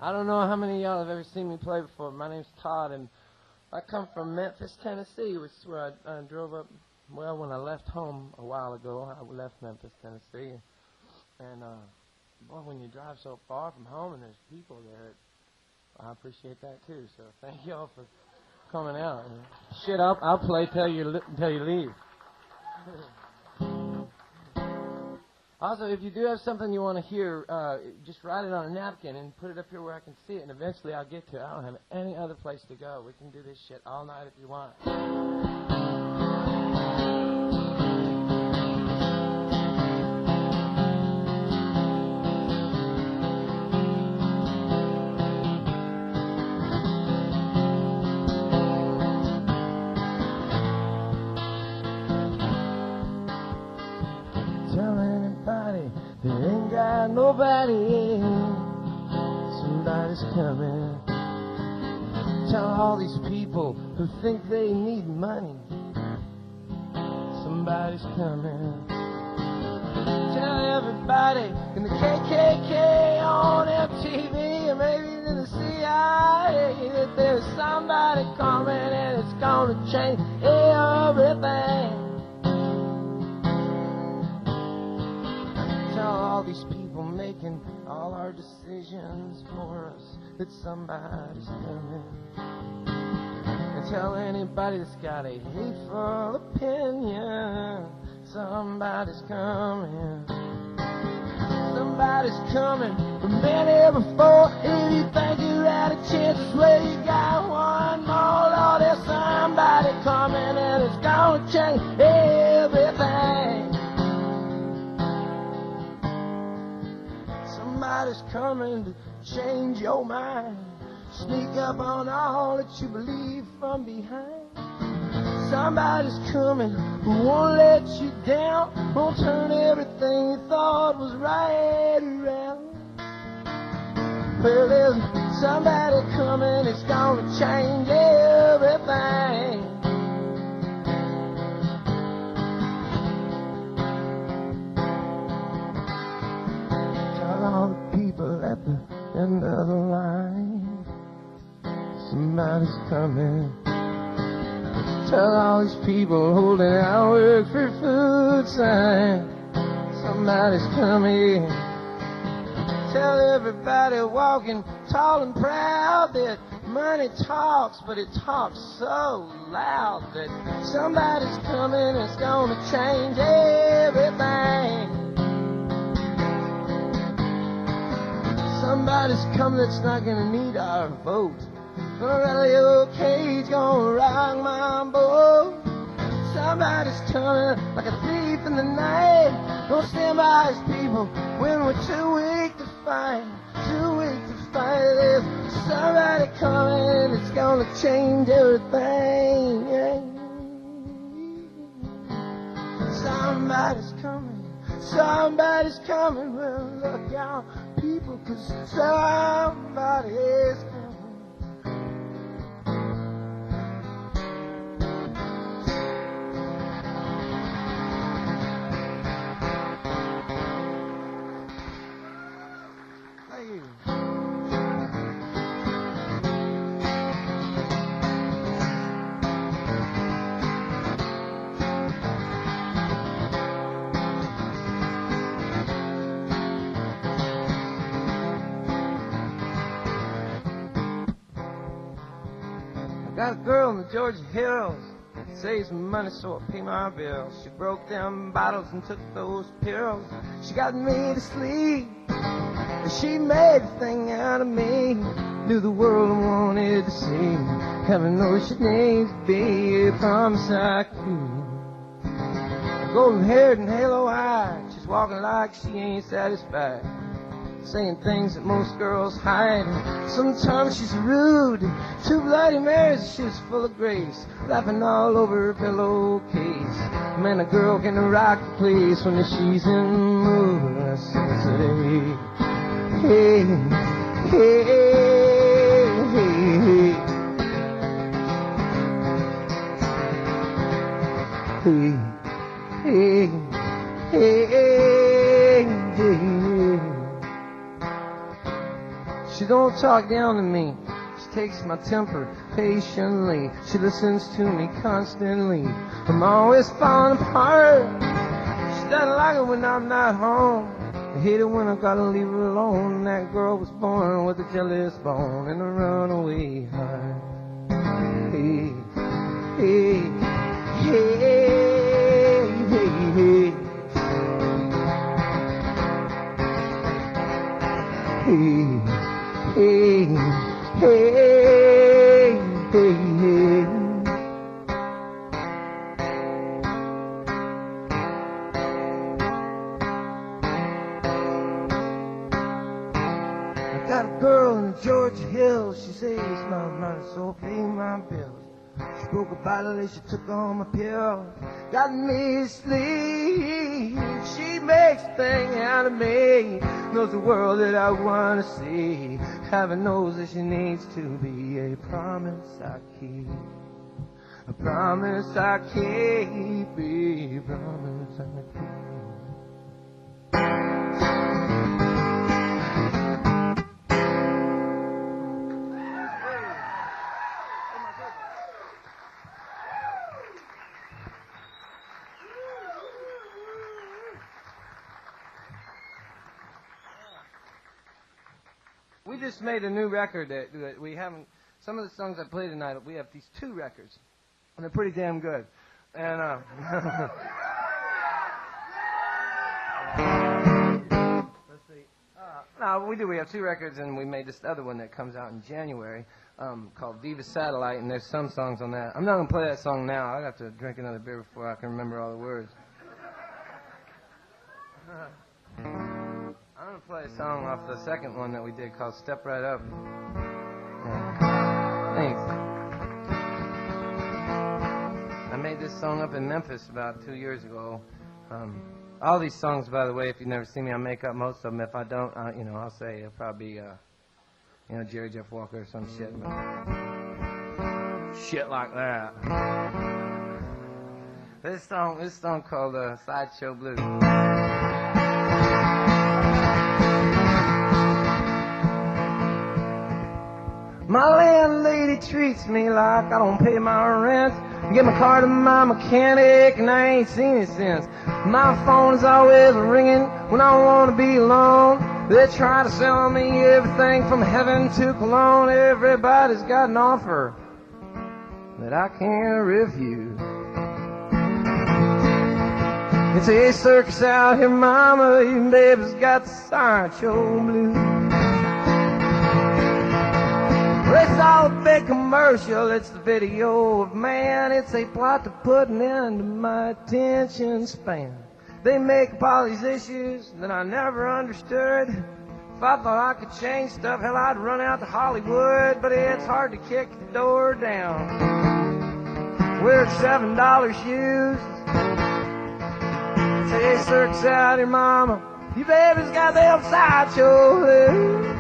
I don't know how many of y'all have ever seen me play before. My name's Todd, and I come from Memphis, Tennessee, which is where I drove up. Well, when I left home a while ago, I left Memphis, Tennessee. And, boy, when you drive so far from home and there's people there, I appreciate that, too. So thank y'all for coming out. Shit, I'll play till you leave. Also, if you do have something you want to hear, just write it on a napkin and put it up here where I can see it, and eventually I'll get to it. I don't have any other place to go. We can do this shit all night if you want. There ain't got nobody, somebody's coming. Tell all these people who think they need money, somebody's coming. Tell everybody in the KKK on MTV or maybe in the CIA that there's somebody coming and it's gonna change everything. All these people making all our decisions for us, that somebody's coming. And tell anybody that's got a hateful opinion, somebody's coming. Somebody's coming from many before. If you think you had a chance, it's where you got one more. Lord, there's somebody coming and it's gonna change everything. Somebody's coming to change your mind, sneak up on all that you believe from behind. Somebody's coming who won't let you down, won't turn everything you thought was right around. Well, there's somebody coming, it's gonna change everything. All the people at the end of the line, somebody's coming. Tell all these people holding out work for food sign, somebody's coming. Tell everybody walking tall and proud that money talks, but it talks so loud that somebody's coming, it's gonna change everything. Somebody's coming that's not gonna need our vote. Gonna rattle your cage, gonna rock my boat. Somebody's coming like a thief in the night. Gonna stand by his people when we're too weak to fight. Too weak to fight. There's somebody coming, it's gonna change everything. Somebody's coming. Somebody's coming, well, look out, people, 'cause somebody is coming. Thank you. Got a girl in the Georgia hills, saves money so I pay my bills. She broke them bottles and took those pills. She got me to sleep, and she made a thing out of me. Knew the world I wanted to see. Heaven knows she needs to be a promise I keep. Golden haired and halo eyed, she's walking like she ain't satisfied, saying things that most girls hide. Sometimes she's rude, two Bloody Marys, she's full of grace, laughing all over her pillowcase. Man, a girl can rock the place when she's in the mood. I said, hey, hey, hey, hey, hey, hey, hey. She don't don't talk down to me. She takes my temper patiently. She listens to me constantly. I'm always falling apart. She doesn't like it when I'm not home. I hate it when I gotta leave her alone. That girl was born with a jealous bone and a runaway heart. Hey, hey, hey, hey, hey. Hey, hey, hey, hey, hey. I got a girl in the Georgia Hills. She says my money, so pay my bills. She broke a bottle and she took all my pills. Got me asleep. She makes a thing out of me. Knows the world that I want to see. Heaven knows that she needs to be a promise I keep. A promise I keep. A promise I keep. We just made a new record that we haven't. Some of the songs I played tonight, we have these 2 records, and they're pretty damn good. And let's see. No, we do. We have 2 records, and we made this other one that comes out in January called Viva Satellite, and there's some songs on that. I'm not gonna play that song now. I'd have to drink another beer before I can remember all the words. I'm going to play a song off the second one that we did called Step Right Up. Yeah. Thanks. I made this song up in Memphis about 2 years ago. All these songs, by the way, if you've never seen me, I make up most of them. If I don't, I'll say it'll probably be, Jerry Jeff Walker or some shit. But shit like that. This song called Sideshow Blues. My landlady treats me like I don't pay my rent. Get my car to my mechanic and I ain't seen it since. My phone is always ringing when I want to be alone. They try to sell me everything from heaven to cologne. Everybody's got an offer that I can't refuse. It's a circus out here, mama, even baby's got the sideshow blues. It's all a big commercial, it's the video of man. It's a plot to put an end to my attention span. They make up all these issues that I never understood. If I thought I could change stuff, hell, I'd run out to Hollywood. But it's hard to kick the door down. Wear $7 shoes. Say, circus out here, mama, you baby's got them sideshow blues.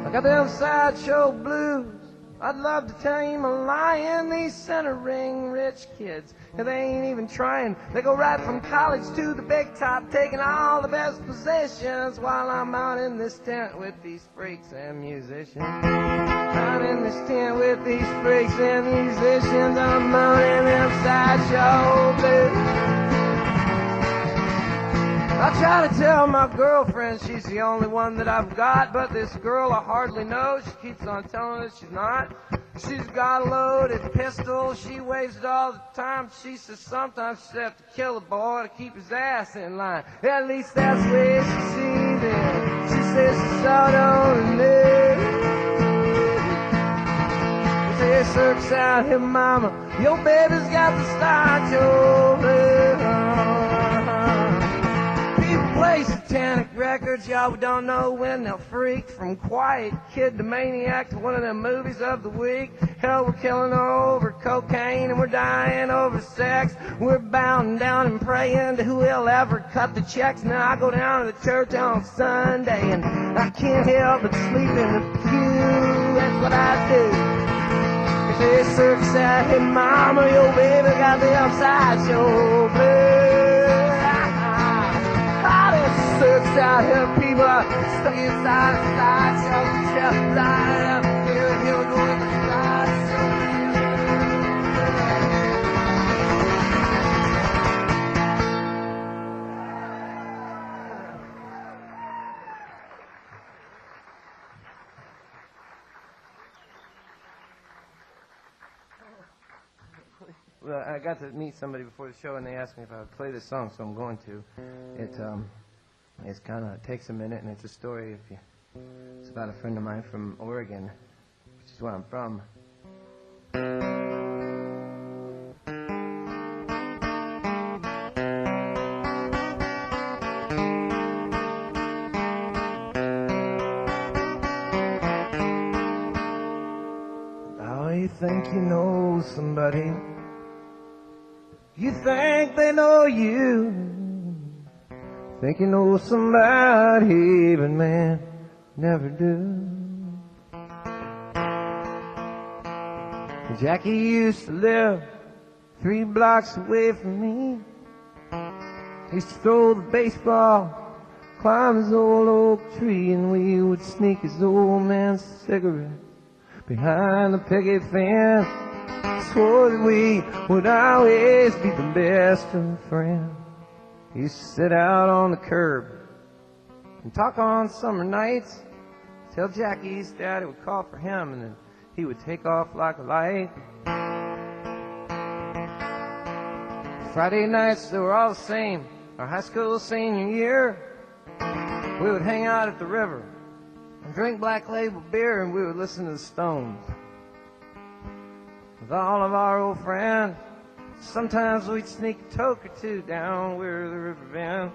I got them sideshow blues. I'd love to tame a lion. These center-ring rich kids, and they ain't even trying. They go right from college to the big top, taking all the best positions, while I'm out in this tent with these freaks and musicians. Out in this tent with these freaks and musicians, I'm out in them sideshow blues. I try to tell my girlfriend she's the only one that I've got, but this girl I hardly know, she keeps on telling us she's not. She's got a loaded pistol, she waves it all the time. She says sometimes she'd have to kill a boy to keep his ass in line. At least that's the way she sees it. She says she's out on the news. Say, circus out here, mama, your baby's got the sideshow blues. Play satanic records, y'all don't know when they'll freak. From quiet kid to maniac to one of them movies of the week. Hell, we're killing over cocaine and we're dying over sex. We're bowing down and praying to who'll ever cut the checks. Now I go down to the church on Sunday and I can't help but sleep in the pew. That's what I do. If this circus out here, mama, your baby got the upside show blues. Search out here, people stuck inside a sideshow. Line up here and here we go with the sideshow. Well, I got to meet somebody before the show, and they asked me if I would play this song, so I'm going to. It's kind of takes a minute, and it's a story. It's about a friend of mine from Oregon, which is where I'm from. Oh, you think you know somebody? You think they know you, think you know somebody, but man, never do. Jackie used to live 3 blocks away from me. He used to throw the baseball, climb his old oak tree, and we would sneak his old man's cigarette behind the picket fence. Swore that we would always be the best of friends. He used to sit out on the curb and talk on summer nights till Jackie's daddy would call for him, and then he would take off like a light. Friday nights, they were all the same. Our high school senior year, we would hang out at the river and drink Black Label beer, and we would listen to the Stones with all of our old friends. Sometimes we'd sneak a toke or two down where the river bend.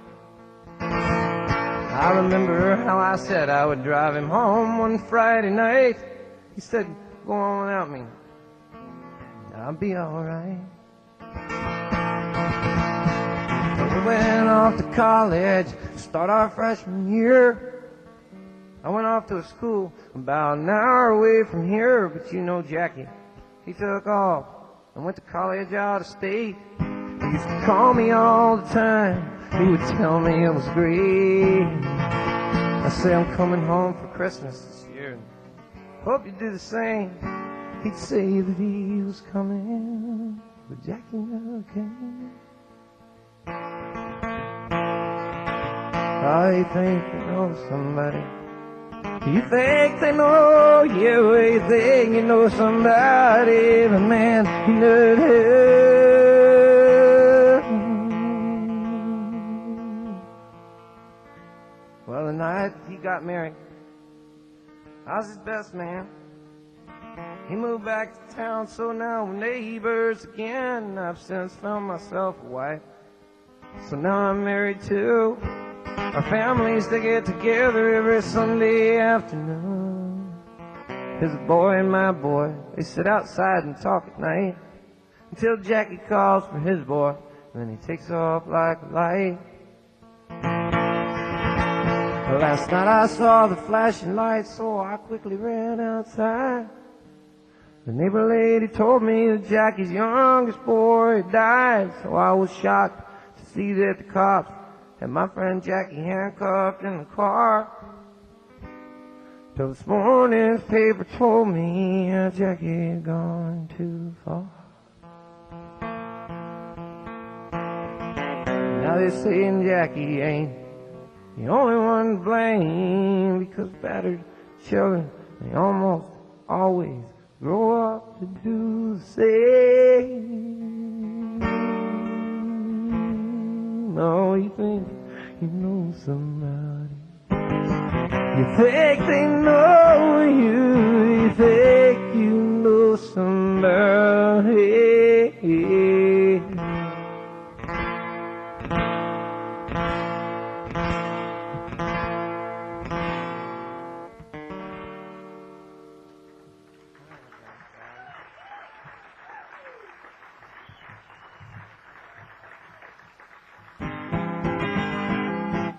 I remember how I said I would drive him home one Friday night. He said, "Go on without me, I'll be alright." We went off to college, start our freshman year. I went off to a school about an hour away from here, but you know Jackie, he took off and went to college out of state. He used to call me all the time. He would tell me it was great. I say, "I'm coming home for Christmas this year. Hope you do the same." He'd say that he was coming, but Jackie never came. I think you know somebody. You think they know you, you think you know somebody, but man, you know him. Well, the night he got married, I was his best man. He moved back to town, so now we're neighbors again. I've since found myself a wife, so now I'm married too. Our families, they get together every Sunday afternoon. His boy and my boy, they sit outside and talk at night until Jackie calls for his boy, and then he takes off like a light. Last night I saw the flashing lights, so I quickly ran outside. The neighbor lady told me that Jackie's youngest boy had died, so I was shocked to see that the cops had my friend Jackie handcuffed in the car. Till this morning's paper told me that Jackie had gone too far. Now they're saying Jackie ain't the only one to blame, because battered children, they almost always grow up to do the same. No, you think you know somebody. You think they know you. You think you know somebody.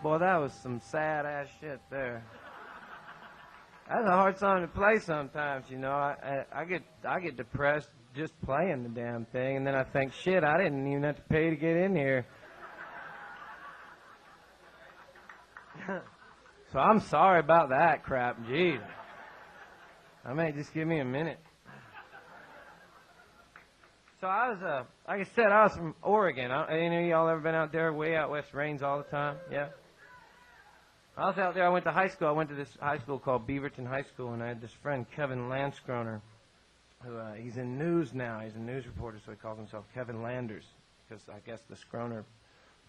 Boy, that was some sad-ass shit there. That's a hard song to play sometimes, you know. I get depressed just playing the damn thing, and then I think, shit, I didn't even have to pay to get in here. So I'm sorry about that crap. Jeez. I may just give me a minute. So I was, like I said, I was from Oregon. Any of y'all ever been out there way out west? Rains all the time? Yeah? I was out there. I went to high school. I went to this high school called Beaverton High School, and I had this friend, Kevin Landskroner, who he's in news now. He's a news reporter, so he calls himself Kevin Landers, because I guess the Skroner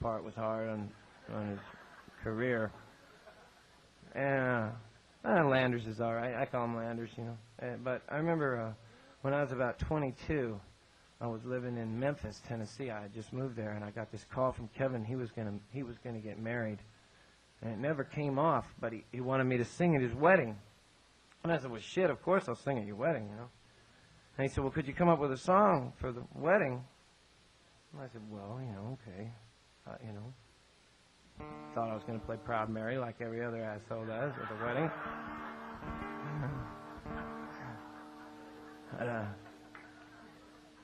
part was hard on his career. And Landers is all right. I call him Landers, you know. But I remember when I was about 22, I was living in Memphis, Tennessee. I had just moved there, and I got this call from Kevin. He was gonna get married, and it never came off. But he wanted me to sing at his wedding, and I said, "Well, shit, of course I'll sing at your wedding, you know." And he said, "Well, could you come up with a song for the wedding?" And I said, "Well, you know, okay, you know." Thought I was going to play Proud Mary like every other asshole does at the wedding.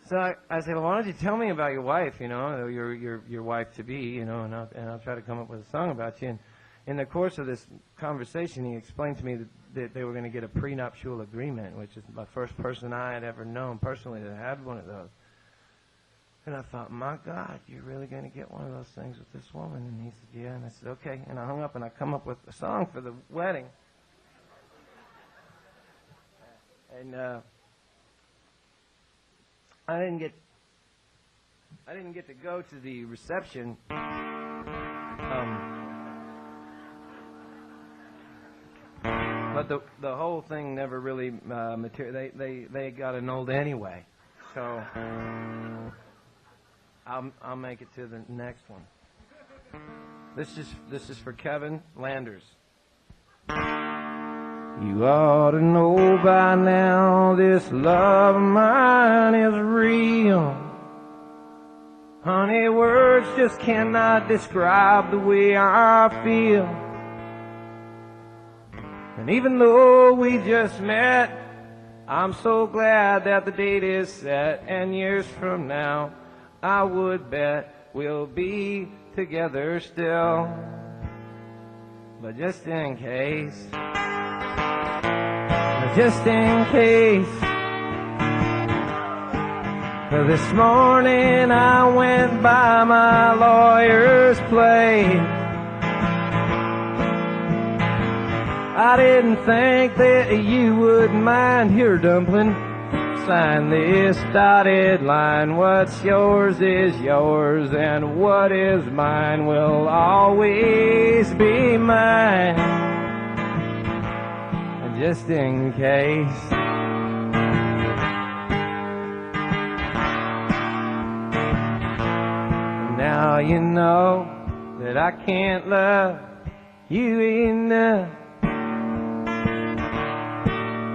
So I said, "Well, why don't you tell me about your wife, you know, your wife to be, you know, and I'll try to come up with a song about you." And in the course of this conversation, he explained to me that they were going to get a prenuptial agreement, which is the first person I had ever known personally that had one of those. And I thought, my God, you're really going to get one of those things with this woman? And he said, yeah. And I said, okay. And I hung up, and I come up with a song for the wedding. And I didn't get to go to the reception. But the whole thing never really they got annulled anyway. So I'll make it to the next one. This is for Kevin Landers. You ought to know by now this love of mine is real. Honey, words just cannot describe the way I feel. And even though we just met, I'm so glad that the date is set. And years from now, I would bet we'll be together still. But just in case, this morning I went by my lawyer's place. I didn't think that you would mind. Here, dumpling, sign this dotted line. What's yours is yours, and what is mine will always be mine. Just in case. Now you know that I can't love you enough.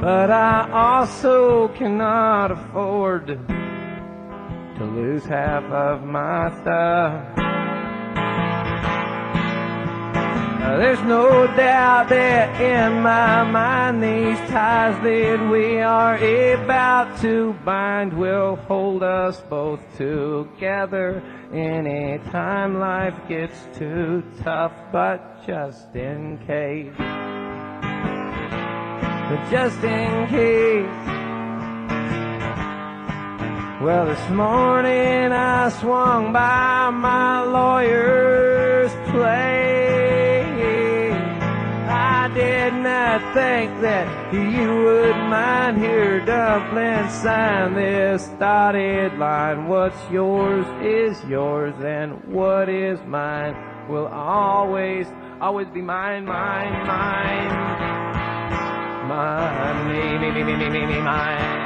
But I also cannot afford to lose half of my stuff. There's no doubt that in my mind these ties that we are about to bind will hold us both together anytime life gets too tough. But just in case, well, this morning I swung by my lawyer's place. I did not think that you would mind. Here, dumpling, sign this dotted line. What's yours is yours, and what is mine will always be mine, mine, mine. Mine, me, mine.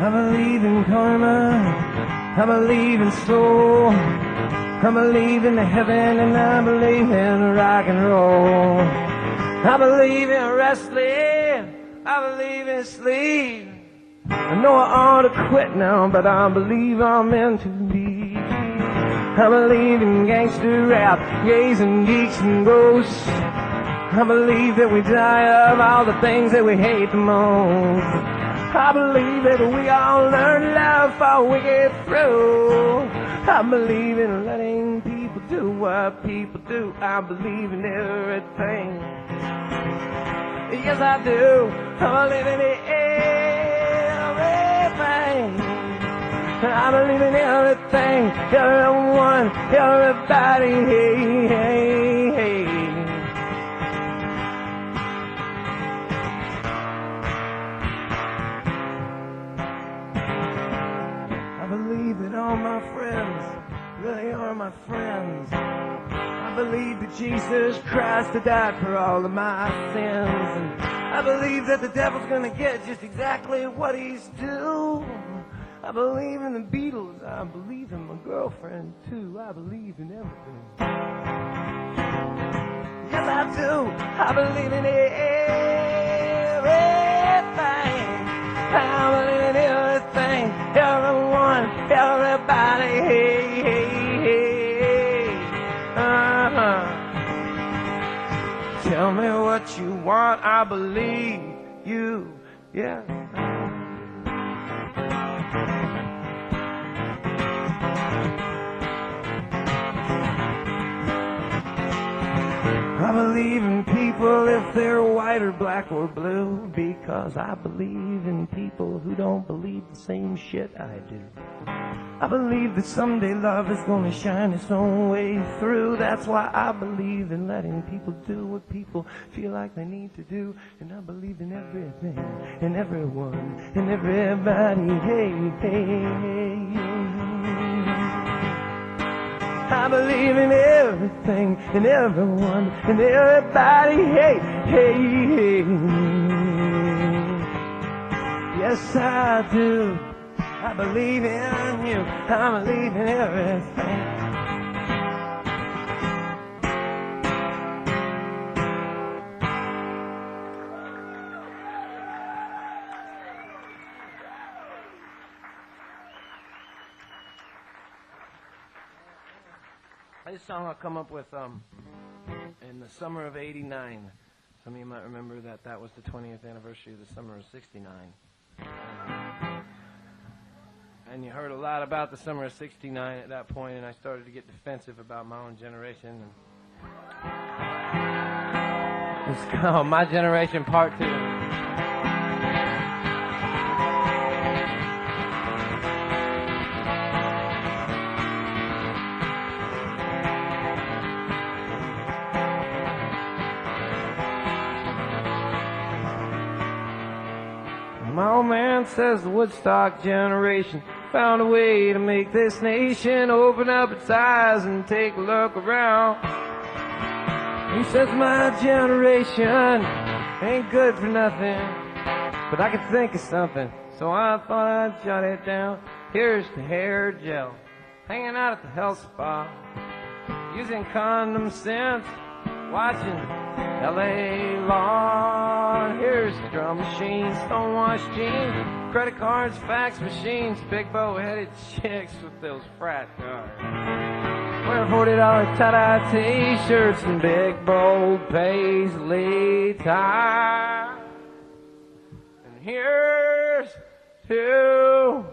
I believe in karma, I believe in soul, I believe in heaven, and I believe in rock and roll. I believe in wrestling, I believe in sleep. I know I ought to quit now, but I believe I'm meant to be. I believe in gangster rap, gays and geeks and ghosts. I believe that we die of all the things that we hate the most. I believe that we all learn love before we get through. I believe in letting people do what people do. I believe in everything. Yes, I do. I believe in everything. I believe in everything, everyone, everybody. Hey, hey, hey. I believe that all my friends really are my friends. I believe that Jesus Christ died for all of my sins. And I believe that the devil's gonna get just exactly what he's due. I believe in the Beatles. I believe in my girlfriend too. I believe in everything. Yes, I do. I believe in everything. I believe in everything. Everyone, everybody. Hey, hey, hey. Tell me what you want. I believe you. Yeah. I believe in people if they're white or black or blue, because I believe in people who don't believe the same shit I do. I believe that someday love is gonna shine its own way through. That's why I believe in letting people do what people feel like they need to do. And I believe in everything, and everyone, and everybody. Hey, hey, hey, hey. I believe in everything and everyone and everybody. Hey, hey, hey. Yes, I do. I believe in you. I believe in everything. This song I come up with in the summer of '89. Some of you might remember that that was the 20th anniversary of the summer of '69. And you heard a lot about the summer of '69 at that point, and I started to get defensive about my own generation. And it's called My Generation Part 2. My old man says the Woodstock generation found a way to make this nation open up its eyes and take a look around. He says my generation ain't good for nothing, but I could think of something, so I thought I'd jot it down. Here's the hair gel, hanging out at the health spa, using condom scents, watching L.A. Law. Here's the drum machine, stonewash jeans, credit cards, fax machines, big bow-headed chicks with those frat cars. Wear $40 tie-dye t-shirts and big bold paisley tie. And here's to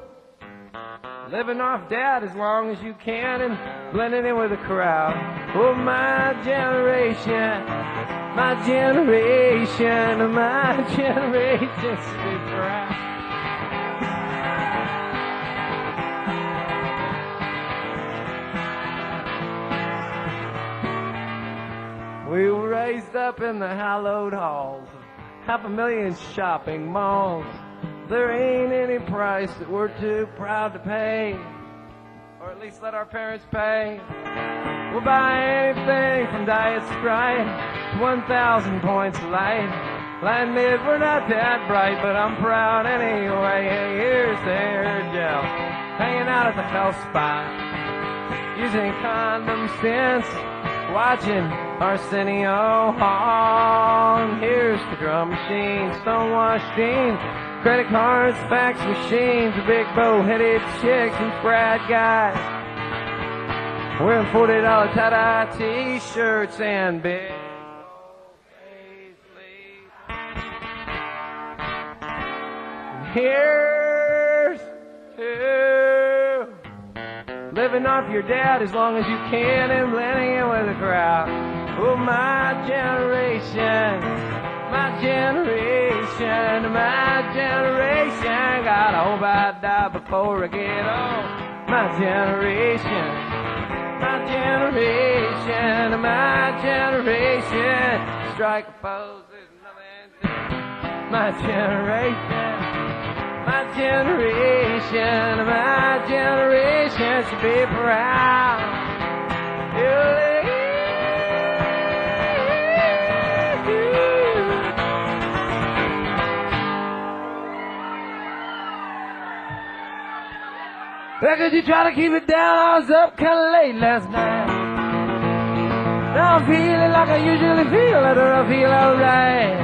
living off debt as long as you can and blending in with the crowd. Oh, my generation, my generation, my generation, stay proud. We were raised up in the hallowed halls of 500,000 shopping malls. There ain't any price that we're too proud to pay, or at least let our parents pay. We'll buy anything from Diet Sprite to 1,000 points of light. I admit we're not that bright, but I'm proud anyway. Hey, here's the hair gel, hanging out at the health spot, using condom scents, watching Arsenio Hall. And here's the drum machine, stonewashed jeans, credit cards, fax machines, big bow-headed chicks and frat guys wearing $40 tie-dye t-shirts and big old paisleys. Here's to living off your dad as long as you can and blending in with the crowd. Oh, my generation, my generation, my generation. God, I hope I die before I get old. My generation, my generation, my generation. Strike a pose, there's nothing to. My generation, my generation, my generation should be proud. Because you try to keep it down, I was up kind of late last night. Now I'm feeling like I usually feel after I feel alright.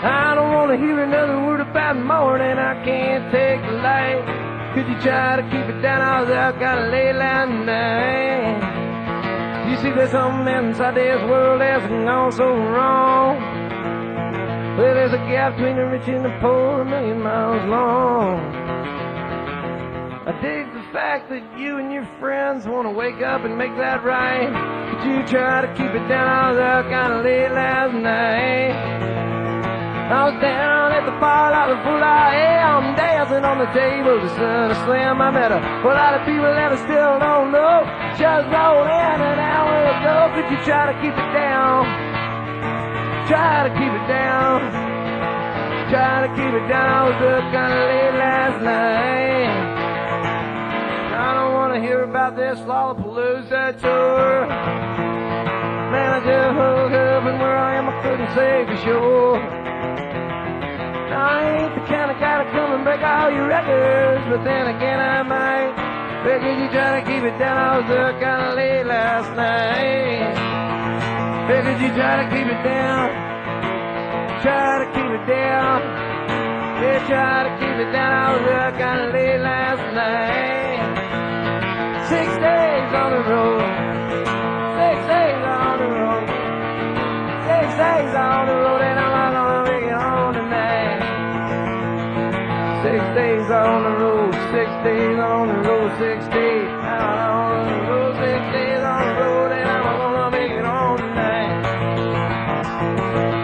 I don't want to hear another word about morning, I can't take the light. Could you try to keep it down, I was up kind of late last night. You see there's something inside this world that's gone so wrong. Well, there's a gap between the rich and the poor, a million miles long. I dig the fact that you and your friends want to wake up and make that right. Could you try to keep it down? I was out kind of late last night. I was down at the bar like the fool I am, dancing on the table, the sun is slim. I met a whole lot of people that I still don't know. Just roll in an hour ago. Could you try to keep it down? Try to keep it down. Try to keep it down. I was up kind of late last night. I don't want to hear about this Lollapalooza tour. Man, I just woke up and where I am I couldn't say for sure. I ain't the kind of guy to come and break all your records, but then again I might. Because you try to keep it down, I was up kind of late last night. Because you try to keep it down, try to keep it down. Yeah, try to keep it down, I was up kind of late last night. 6 days on the road, 6 days on the road, 6 days on the road, and I'm not gonna make it home tonight. 6 days on the road, 6 days on the road, 6 days on the road, 6 days on the road, and I'm not gonna make it home tonight.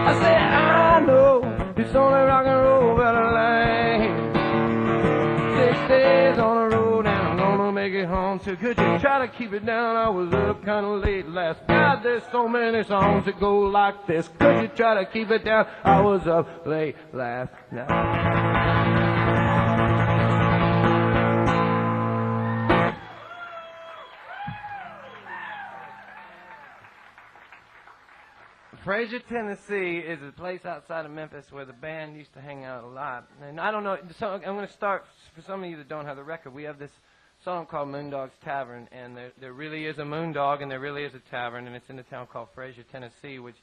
I said, I know it's only rock and roll, but I like 6 days on the road, and I'm gonna make it home. So could you try to keep it down? I was up kind of late last night. There's so many songs that go like this. Could you try to keep it down? I was up late last night. Fraser, Tennessee is a place outside of Memphis where the band used to hang out a lot. And I don't know, so I'm going to start, for some of you that don't have the record, we have this song called Moondawg's Tavern, and there really is a Moondawg and there really is a tavern, and it's in a town called Fraser, Tennessee, which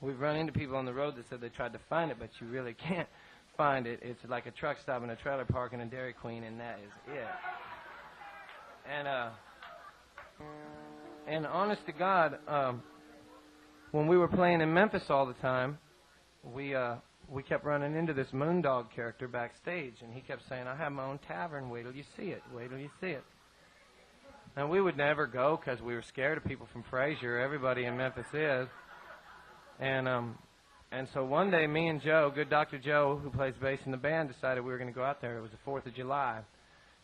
we've run into people on the road that said they tried to find it, but you really can't find it. It's like a truck stop and a trailer park and a Dairy Queen, and that is it. And honest to God, when we were playing in Memphis all the time, we kept running into this Moondawg character backstage, and he kept saying, I have my own tavern, wait till you see it, wait till you see it. And we would never go because we were scared of people from Fraser. Everybody in Memphis is. And so one day, me and Joe, good Dr. Joe, who plays bass in the band, decided we were going to go out there. It was the 4th of July.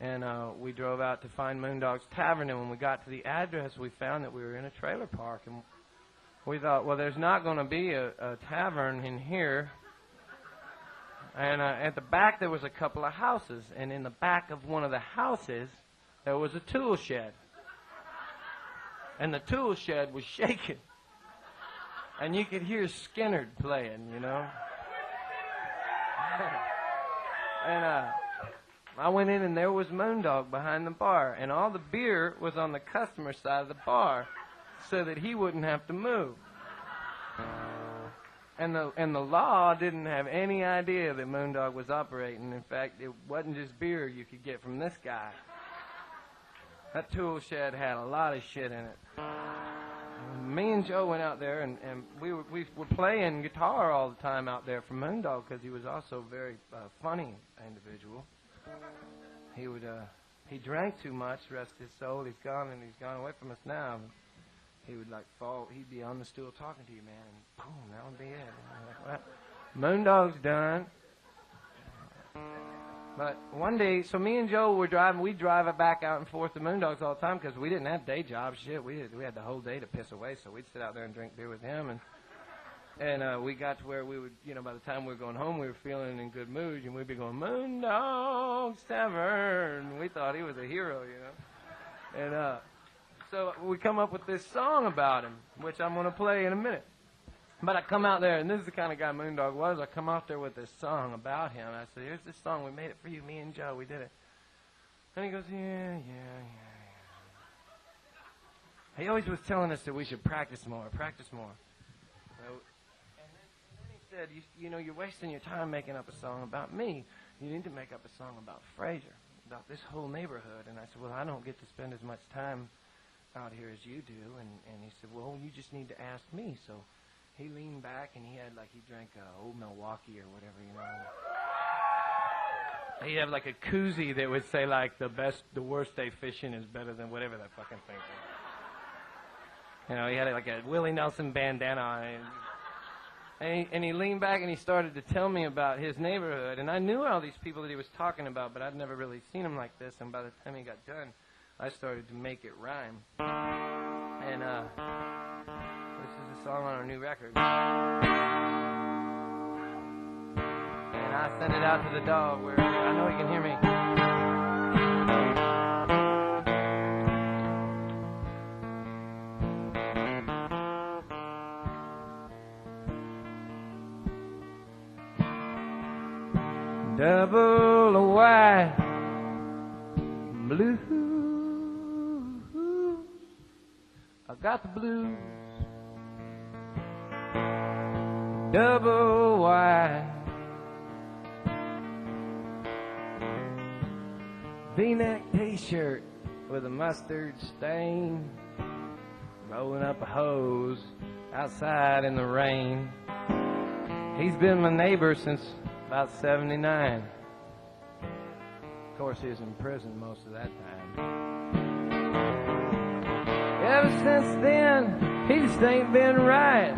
And we drove out to find Moondawg's Tavern, and when we got to the address, we found that we were in a trailer park. And we thought, well, there's not going to be a tavern in here. And at the back, there was a couple of houses. And in the back of one of the houses, there was a tool shed. And the tool shed was shaking. And you could hear Skinner playing, you know. And I went in, and there was Moondawg behind the bar. And all the beer was on the customer side of the bar. so that he wouldn't have to move. And the law didn't have any idea that Moondawg was operating. In fact, it wasn't just beer you could get from this guy. That tool shed had a lot of shit in it. Me and Joe went out there, and we were playing guitar all the time out there for Moondawg because he was also a very funny individual. He drank too much, rest his soul. He's gone away from us now. He would fall. He'd be on the stool talking to you, man, and boom, that would be it. Like, well, Moondawg's done. But one day, so me and Joe were driving. We'd drive back out and forth to Moondawg's all the time because we didn't have day jobs. Shit, we had the whole day to piss away. So we'd sit out there and drink beer with him, and we got to where we would, by the time we were going home, we were feeling in good mood, and we'd be going Moondawg's Tavern. We thought he was a hero, and so we come up with this song about him, which I'm going to play in a minute. But I come out there, and this is the kind of guy Moondawg was. I come out there with this song about him. I said, here's this song. We made it for you, me and Joe. We did it. And he goes, yeah. He always was telling us that we should practice more. So, and then he said, you're wasting your time making up a song about me. You need to make up a song about Fraser, about this whole neighborhood. And I said, well, I don't get to spend as much time out here as you do. And he said, well, you just need to ask me. So he leaned back, and he drank old Milwaukee or whatever, He'd have a koozie that would say the worst day fishing is better than whatever that fucking thing was. He had a Willie Nelson bandana on, and he leaned back and he started to tell me about his neighborhood. And I knew all these people that he was talking about, but I'd never really seen him like this. And by the time he got done, I started to make it rhyme. And this is a song on our new record. And I sent it out to the dog where I know he can hear me. Doublewide blues. I got the blues. Doublewide. V-neck t-shirt with a mustard stain, rolling up a hose outside in the rain. He's been my neighbor since about 79. Of course, he was in prison most of that time. Ever since then, he just ain't been right.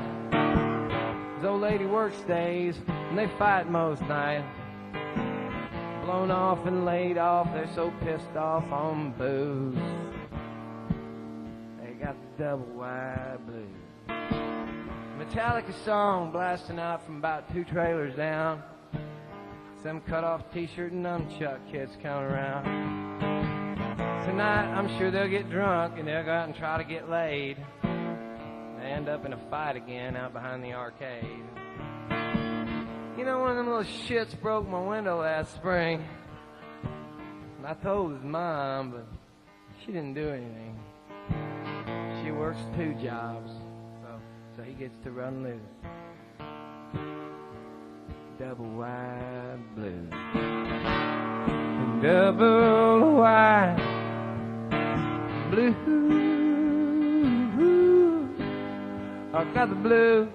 His old lady works days, and they fight most nights. Blown off and laid off, they're so pissed off on booze. They got the Doublewide blues. Metallica song blasting out from about 2 trailers down. Some cut-off t-shirt and nunchuck kids coming around. Tonight, I'm sure they'll get drunk and they'll go out and try to get laid. They end up in a fight again out behind the arcade. One of them little shits broke my window last spring. And I told his mom, but she didn't do anything. She works 2 jobs, so he gets to run loose. Doublewide blues. Doublewide blues. I got the blues.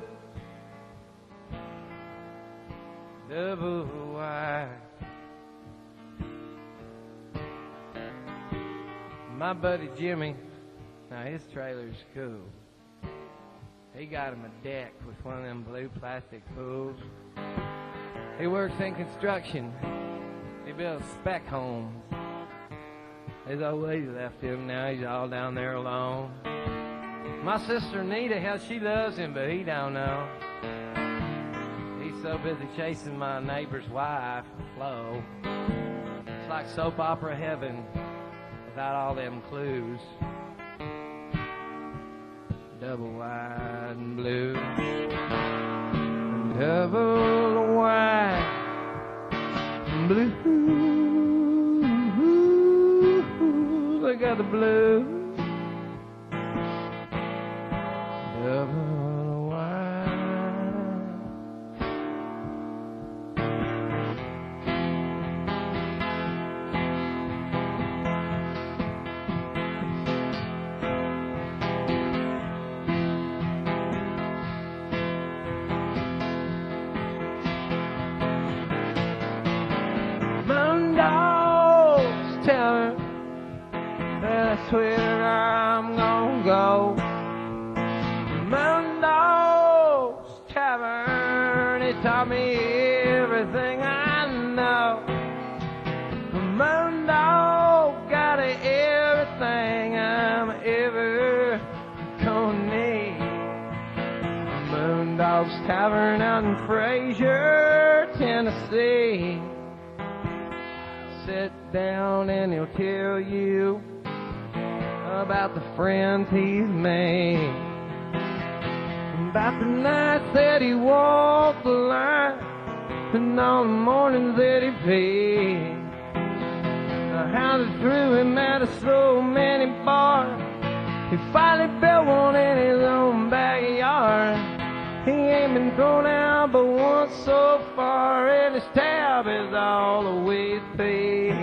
Doublewide. My buddy Jimmy, now his trailer's cool. He got him a deck with one of them blue plastic pools. He works in construction. He builds spec homes. His old lady left him, now he's all down there alone. My sister Nita, hell, she loves him, but he don't know. He's so busy chasing my neighbor's wife, Flo. It's like soap opera heaven without all them clues. Doublewide and blue. Doublewide and blue. They got the blue. that's where I'm gonna go. Moondawg's Tavern, it taught me everything I know. Moondawg got everything I'm ever gonna need. Moondawg's Tavern out in Fraser, Tennessee. Sit down and he'll tell you about the friends he's made, about the nights that he walked the line, and all the mornings that he paid. How they threw him out of so many bars. He finally built one in his own backyard. He ain't been thrown out but once so far, and his tab is always paid.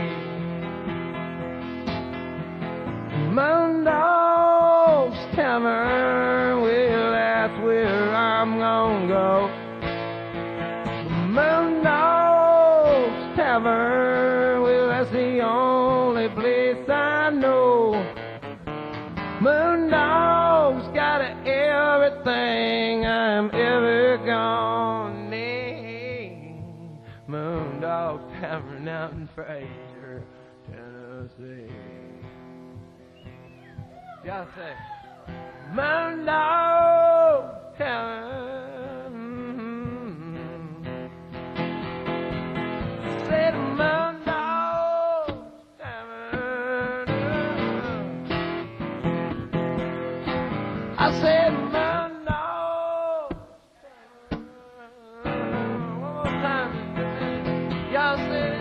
Moondawg's Tavern, well, that's where I'm gonna go. Moondawg's Tavern, well, that's the only place I know. Moondawg's got everything I'm ever gonna need. Moondawg's Tavern out in Fraser, Tennessee. Y'all say, Moondawg's Tavern. Say the Moondawg's Tavern. I said Moondawg's Tavern. One more time. Y'all say it.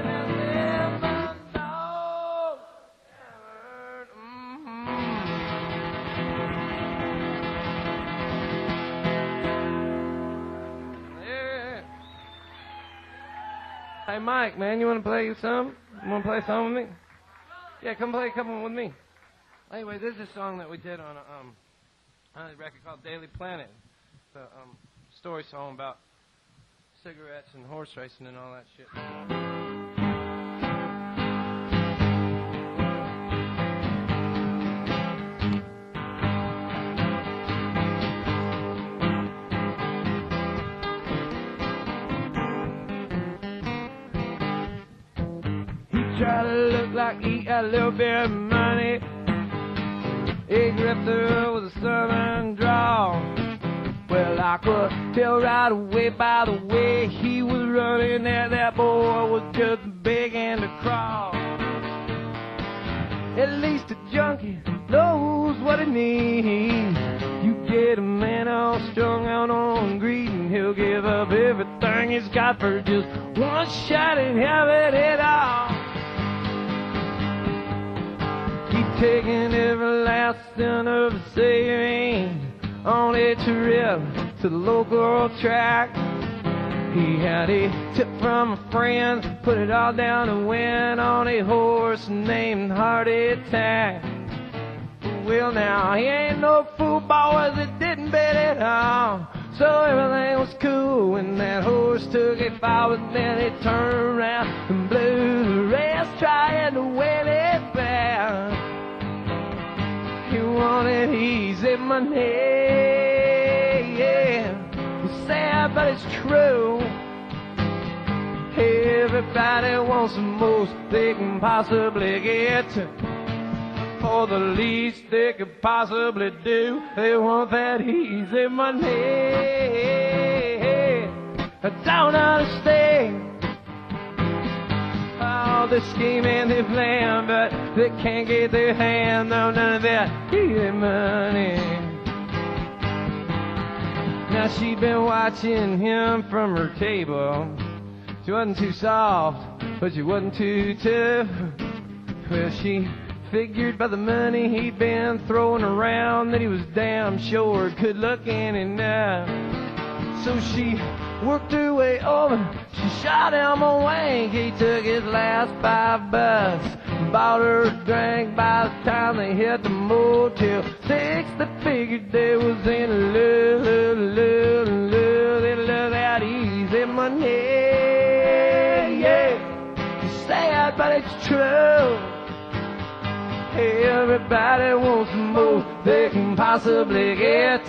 Hey Mike, man, you want to play some? You want to play a song with me? Yeah, come play a couple with me. Anyway, this is a song that we did on a record called Daily Planet. It's a story song about cigarettes and horse racing and all that shit. Try to look like he got a little bit of money. A drifter with a southern drawl. Well, I could tell right away by the way he was running that boy was just begging to crawl. At least a junkie knows what he needs. You get a man all strung out on greed, and he'll give up everything he's got for just one shot and have it all. Taking every last cent of his savings on a trip to the local track. He had a tip from a friend, put it all down and went on a horse named Heart Attack. Well, now, he ain't no fool, boys, it didn't bet at all. So everything was cool when that horse took a fall, but then he turned around and blew the rest, trying to win it back. He wanted easy money, yeah. It's sad, but it's true. Everybody wants the most they can possibly get. For the least they could possibly do, they want that easy money. I don't understand all the scheming they plan, but they can't get their hand on none of that easy money. Now she'd been watching him from her table. She wasn't too soft, but she wasn't too tough. Well, she figured by the money he'd been throwing around that he was damn sure good looking enough. So she worked her way over, she shot him a wank. He took his last $5, bought her a drink. By the time they hit the Motel 6, they figured they was in love. They love that easy money, yeah. It's sad, but it's true. Everybody wants the most they can possibly get.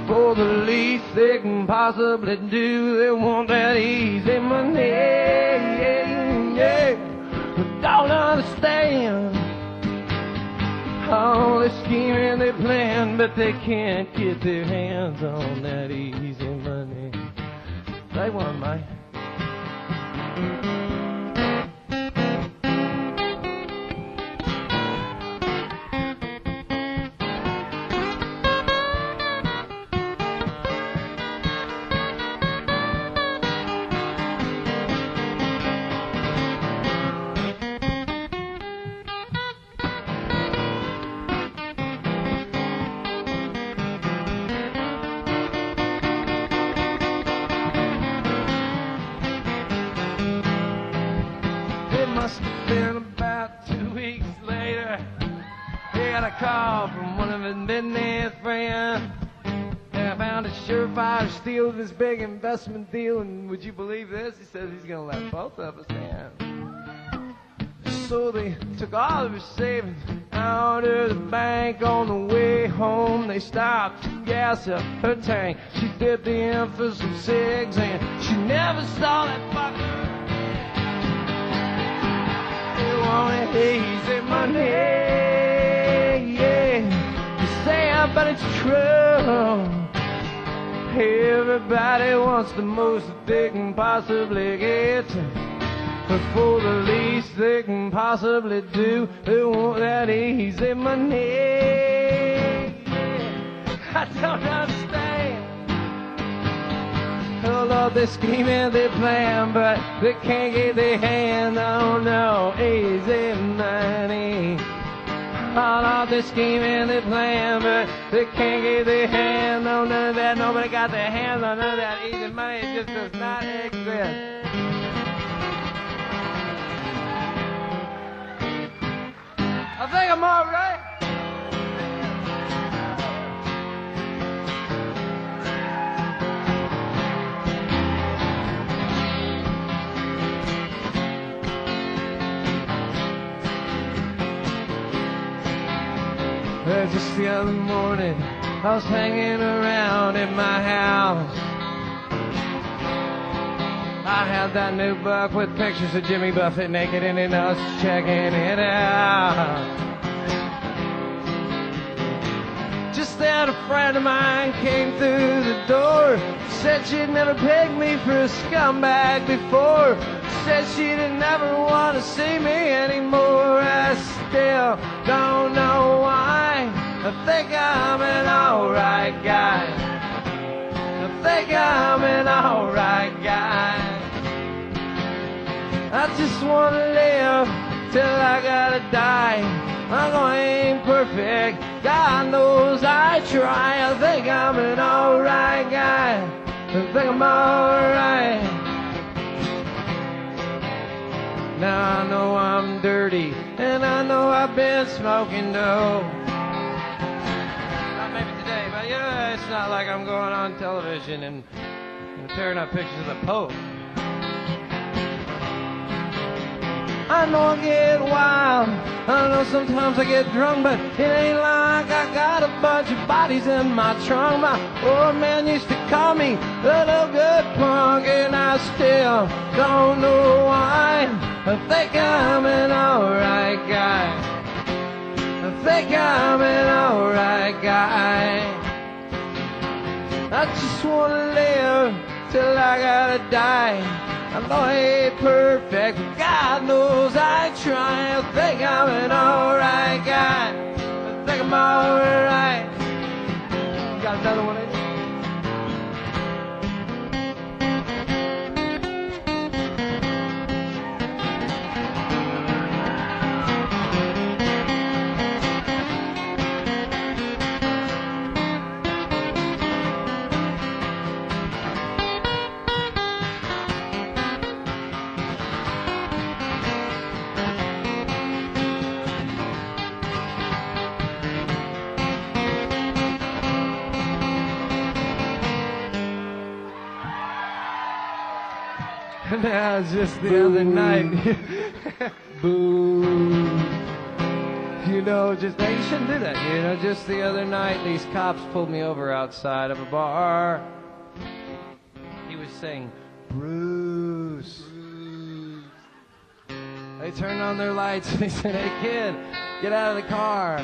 For the least they can possibly do, they want that easy money. Don't understand all the scheming they plan, but they can't get their hands on that easy money. They want Mike. Must have been about 2 weeks later. He got a call from one of his business friends. I found a surefire steal of this big investment deal, and would you believe this? He says he's gonna let both of us in. So they took all of his savings out of the bank. On the way home, they stopped to gas up her tank. She dipped in for some cigs, and she never saw that fucker. Easy money, yeah. You say but it's true. Everybody wants the most that they can possibly get. But for the least they can possibly do, they want that easy money. I don't understand. Oh Lord, they scheme and they plan, but they can't get their hand on no easy money. Oh Lord, they scheme and they plan, but they can't get their hand on none of that. Nobody got their hands on none of that easy money. It just does not exist. I think I'm all right. Just the other morning, I was hanging around in my house. I had that new book with pictures of Jimmy Buffett naked in it, and I was checking it out. Just then a friend of mine came through the door. Said she'd never pegged me for a scumbag before. Said she didn't ever want to see me anymore. I still don't know why. I think I'm an alright guy. I think I'm an alright guy. I just wanna live till I gotta die. I'm gonna ain't perfect, God knows I try. I think I'm an alright guy. I think I'm alright. Now I know I'm dirty, and I know I've been smoking dope. Not maybe today, but yeah, it's not like I'm going on television and tearing up pictures of the Pope. I know I get wild, I know sometimes I get drunk, but it ain't like I got a bunch of bodies in my trunk. My old man used to call me a little good punk, and I still don't know why. I think I'm an alright guy. I think I'm an alright guy. I just wanna live till I gotta die. I know I ain't perfect, but God knows I try. I think I'm an alright guy. I think I'm alright. Got another one in you? Now, just the other night, boo. You know, just, hey, you shouldn't do that. You know, just the other night, these cops pulled me over outside of a bar. He was saying, Bruce. They turned on their lights and he said, hey, kid, get out of the car.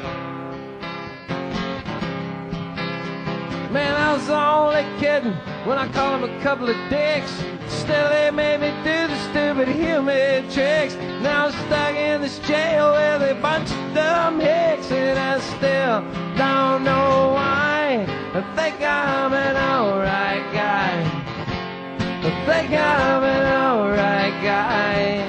Man, I was only kidding when I called him a couple of dicks. Still, they made me do the stupid human tricks. Now I'm stuck in this jail with a bunch of dumb hicks, and I still don't know why. I think I'm an alright guy. I think I'm an alright guy.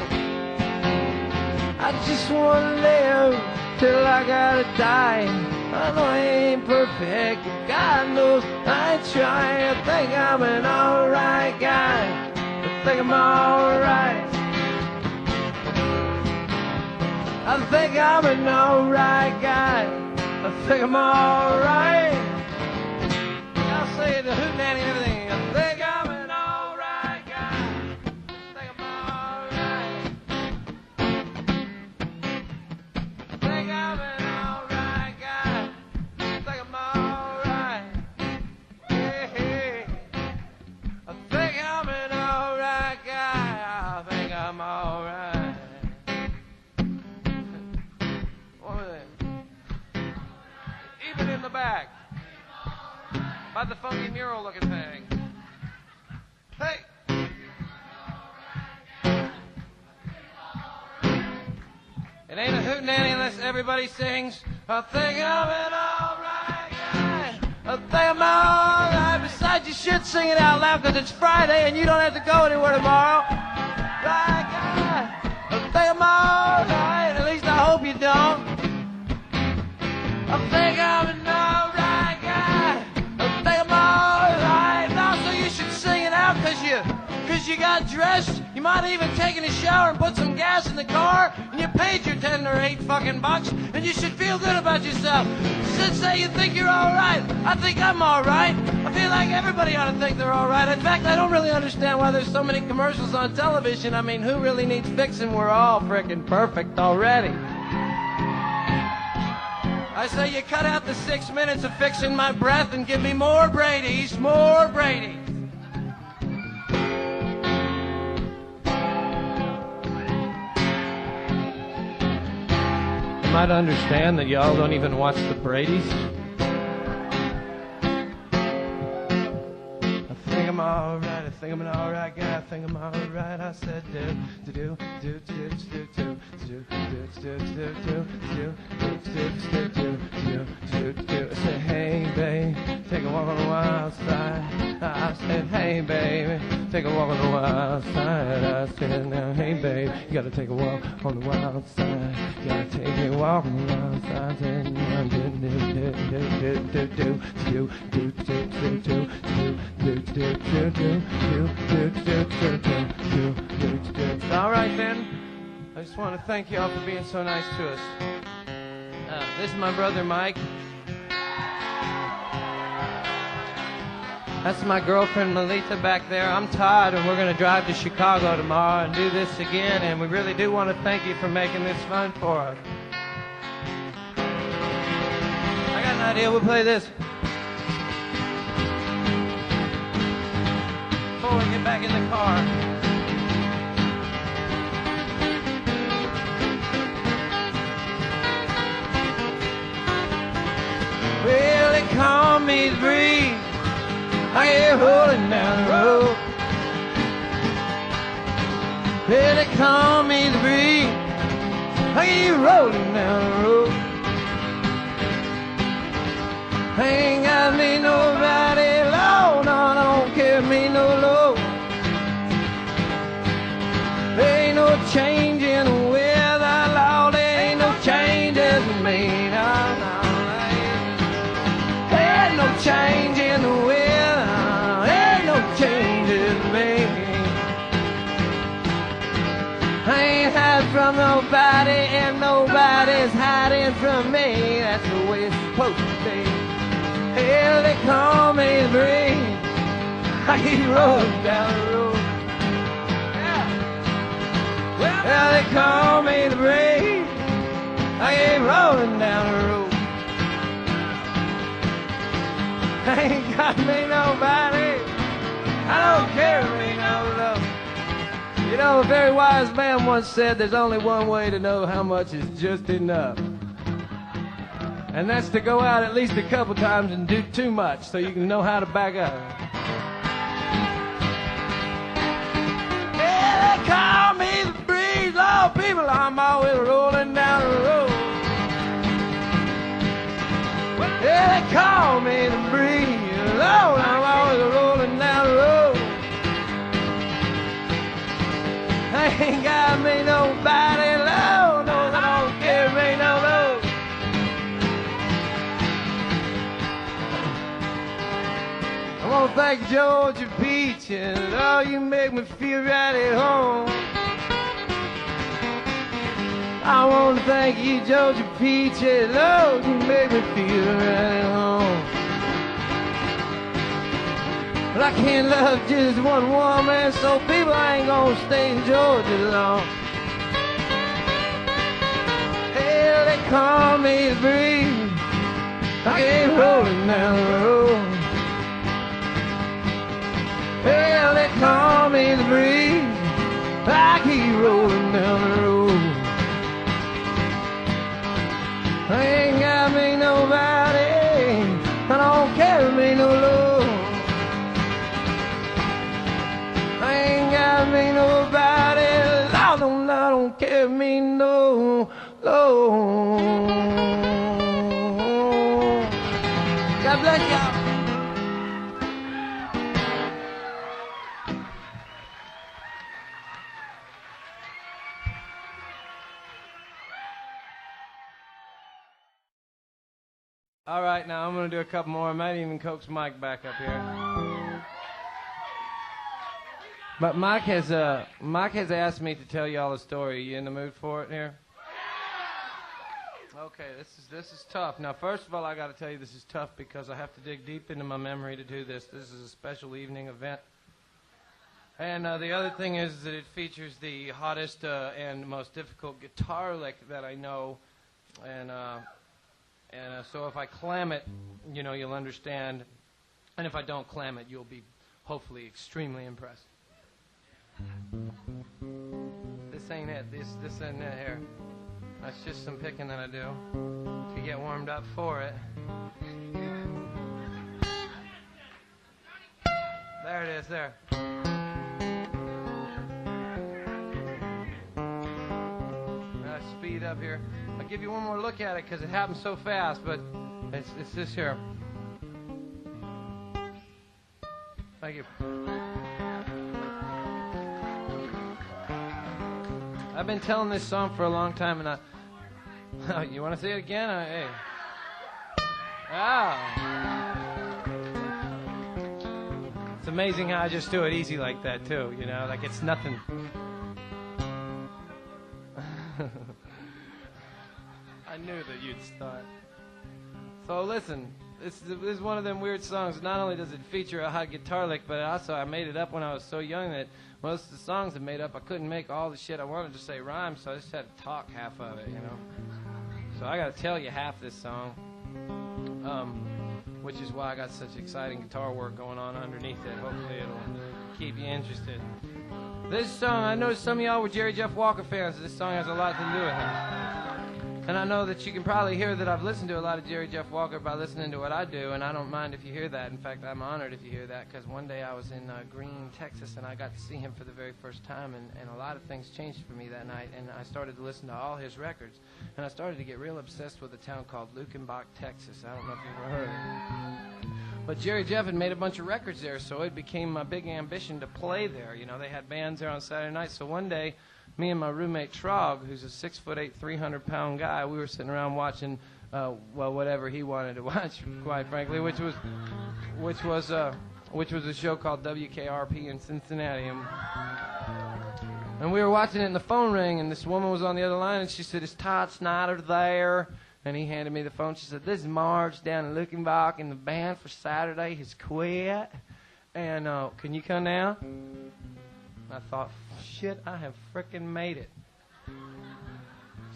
I just wanna live till I gotta die. I know I ain't perfect, but God knows I try. I think I'm an alright guy. I think I'm alright. I think I'm an alright guy. I think I'm alright. I'll say the hootenanny and everything. I think I'm an alright guy. I think I'm alright. I think I'm an alright guy. I think I'm alright. Yeah. I think I'm an alright guy. I think I'm alright. Even in the back. By the funky mural looking thing. Hey! It ain't a hootenanny unless everybody sings. I think I'm an alright guy. I think I'm alright. Besides, you should sing it out loud because it's Friday and you don't have to go anywhere tomorrow. Right guy. I think I'm alright. At least I hope you don't. I think I'm an alright guy. I think I'm alright. And also you should sing it out because you got dressed. You might have even taken a shower and put some gas in the car and you paid your 10 or 8 fucking bucks and you should feel good about yourself. You should say you think you're alright. I think I'm alright. I feel like everybody ought to think they're alright. In fact, I don't really understand why there's so many commercials on television. I mean, who really needs fixing? We're all frickin' perfect already. I say you cut out the 6 minutes of fixing my breath and give me more Brady's, more Brady's. You might understand that y'all don't even watch the Brady's. I think I'm alright, I think I'm an alright guy, I think I'm alright. I said do. I said, hey, babe, take a walk on the wild side. I said, hey, baby, take a walk on the wild side. I said, now, hey, babe, you gotta take a walk on the wild side. You gotta take a walk on the wild side. All right, then. I just want to thank you all for being so nice to us. This is my brother, Mike. That's my girlfriend, Melita, back there. I'm Todd, and we're going to drive to Chicago tomorrow and do this again, and we really do want to thank you for making this fun for us. I got an idea. We'll play this. Before we get back in the car. Well, they call me the breeze. I get rolling down the road. Well, they call me the breeze. I get rolling down the road. I ain't got me nobody low. No, I don't care me no low. There ain't no change in the weather, Lord. There ain't no changes in me. No, no. Ain't no change in the weather, ain't no change in me. I ain't hiding from nobody, and nobody's hiding from me. That's the way it's supposed to be. Hell, they call me the breeze. I keep rolling down the road. Yeah. Well, they call me the breeze. I keep rolling got me nobody. I don't care me no love. You know, a very wise man once said there's only one way to know how much is just enough. And that's to go out at least a couple times and do too much so you can know how to back up. Yeah, they call me the breeze. Lord, people, I'm always rolling down the road. Yeah, they call me the breeze. Lord, I'm always rolling down the road. I ain't got me nobody, Lord, no, I don't care me no load. I want to thank Georgia Peach, and oh, you make me feel right at home. I want to thank you, Georgia Peach, and oh, you make me feel right at home. But I can't love just one woman, so people, I ain't gonna stay in Georgia long. Hell, they call me the breeze. I keep rolling down the road. Hell, they call me the breeze. I keep rolling down the road. I ain't got me nobody. I don't carry me no load. I ain't got me nobody, I don't care me no load. God bless y'all. All right, now I'm going to do a couple more. I might even coax Mike back up here. But Mike has asked me to tell y'all a story. You in the mood for it here? Okay, this is tough. Now, first of all, I got to tell you this is tough because I have to dig deep into my memory to do this. This is a special evening event. And the other thing is that it features the hottest and most difficult guitar lick that I know. And so if I clam it, you know, you'll understand. And if I don't clam it, you'll be hopefully extremely impressed. This ain't it. This ain't it here. That's just some picking that I do to get warmed up for it. There it is, there. Now speed up here. I'll give you one more look at it because it happens so fast, but it's this here. Thank you. I've been telling this song for a long time, and you want to say it again? Hey. Oh. It's amazing how I just do it easy like that, too, you know, like it's nothing. I knew that you'd start. So listen, this is one of them weird songs. Not only does it feature a hot guitar lick, but also I made it up when I was so young that most of the songs I made up, I couldn't make all the shit I wanted to say rhyme, so I just had to talk half of it, you know. So I got to tell you half this song, which is why I got such exciting guitar work going on underneath it. Hopefully it'll keep you interested. This song, I know some of y'all were Jerry Jeff Walker fans. This song has a lot to do with him. And I know that you can probably hear that I've listened to a lot of Jerry Jeff Walker by listening to what I do, and I don't mind if you hear that. In fact, I'm honored if you hear that, because one day I was in Green, Texas, and I got to see him for the very first time, and a lot of things changed for me that night, and I started to listen to all his records, and I started to get real obsessed with a town called Lukenbach, Texas. I don't know if you've ever heard of it. But Jerry Jeff had made a bunch of records there, so it became my big ambition to play there. You know, they had bands there on Saturday night, so one day, me and my roommate Trog, who's a 6'8", 300-pound guy, we were sitting around watching, whatever he wanted to watch, quite frankly, which was a show called WKRP in Cincinnati. And we were watching it, and the phone rang, and this woman was on the other line, and she said, "Is Todd Snider there?" And he handed me the phone. She said, "This is Marge down in Lukenbach, and the band for Saturday has quit. And can you come down?" I thought, shit, I have frickin' made it.